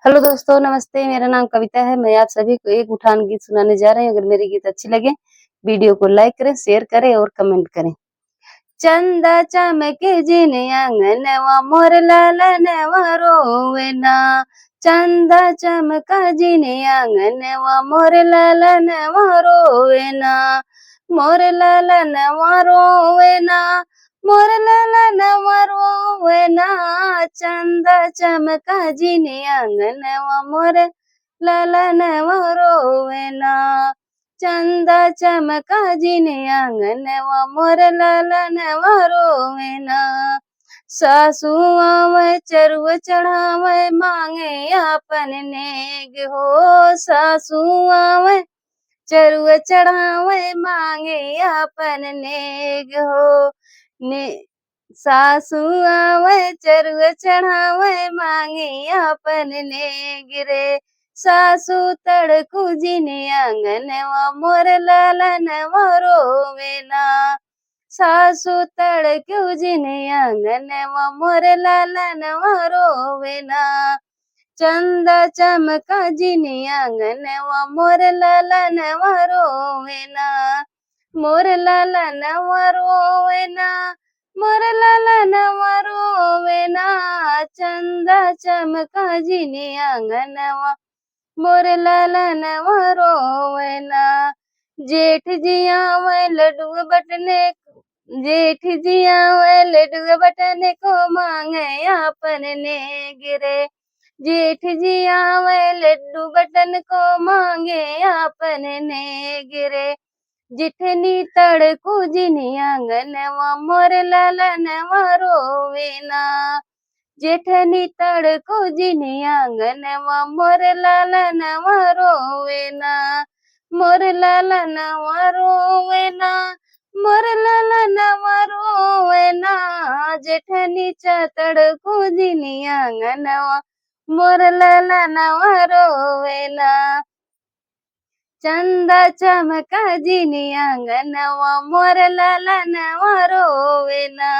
Hello दोस्तों, नमस्ते। मेरा नाम कविता है। मैं आप सभी को एक उठान गीत सुनाने जा रही हूँ। अगर मेरी गीत अच्छी लगे, वीडियो को लाइक करें, शेयर करें और कमेंट करें। चंदा चमके जिन आंगनवा मोर लालनवा रोवे ना। चंदा चमका जिन आंगनवा मोर लालनवा रोवे ना। मोर लालनवा रोवे ना। मोर लालनवा रोवे ना। चंदा चमका जिन आंगनवा मोर लालनवा रोवे ना। चंदा चमका जिन आंगनवा मोर लालनवा रोवे ना। सासू आवे चरुआ चढ़ावे मांगे आपन नेग हो। सासू आवे चरुआ चढ़ावे मांगे आपन नेग हो। ने सासू आवे चरुआ चढ़ावे मांगे आपन नेग रे। सासू तड़कू जिन आंगनवा मोर लालनवा रोवे ना। सासू तड़कू जिन आंगनवा मोर लालनवा रोवे ना। चंदा चमका जिन आंगनवा मोर लालनवा रोवे ना। मोर लालनवा रोवे ना। मोर लालनवा रोवे ना। चंदा चमका जिन आंगनवा मोर लालनवा रोवे ना। जेठ जी आवे लड्डू बटने जेठ जी आवे लड्डू बटने को मांगे आपन नेग रे। जेठ जी आवे लड्डू बटन को मांगे आपन नेग रे। जिठनी तड़कू जिन आंगनवा मोर लालनवा रोवे ना। जेठनी तड़को जिन आंगनवा मोर लालनवा रोवे ना। मोर लालनवा रोवे ना। मोर लालनवा रोवे ना। जेठनी तड़को जिन आंगनवा मोर लालनवा रोवे ना। चंदा चमका जिन आंगनवा मोर लालनवा रोवे ना।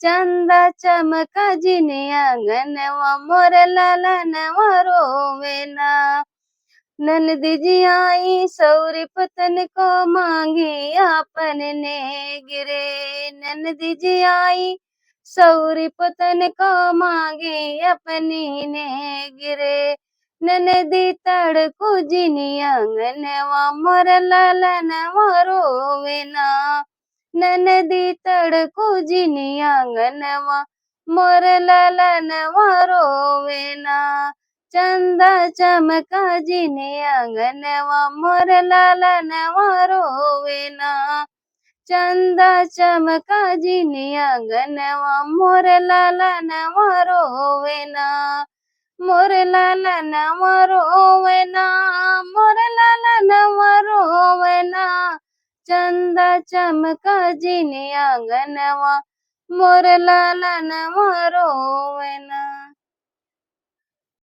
चंदा चमका जिन आंगनवा मोर लालनवा रोवे ना। ननदी जी आई सौरी पतन को मांगी आपन नेग रे। ननदी जी आई सौरी पतन को मांगी अपनी नेग रे। ननदी तड़कू जिन आंगनवा मोर लालनवा रोवे ना। ननदी तड़कू जिन आंगनवा मोर लालनवा रोवे ना। चंदा चमका जिन आंगनवा मोर लालनवा रोवे ना। चंदा चमका जिन आंगनवा मोर लालनवा रोवे ना। मोर लालनवा रोवे ना। मोर लालनवा रोवे ना। चंदा चमका जिन आंगनवा मोर लालनवा रोवे ना।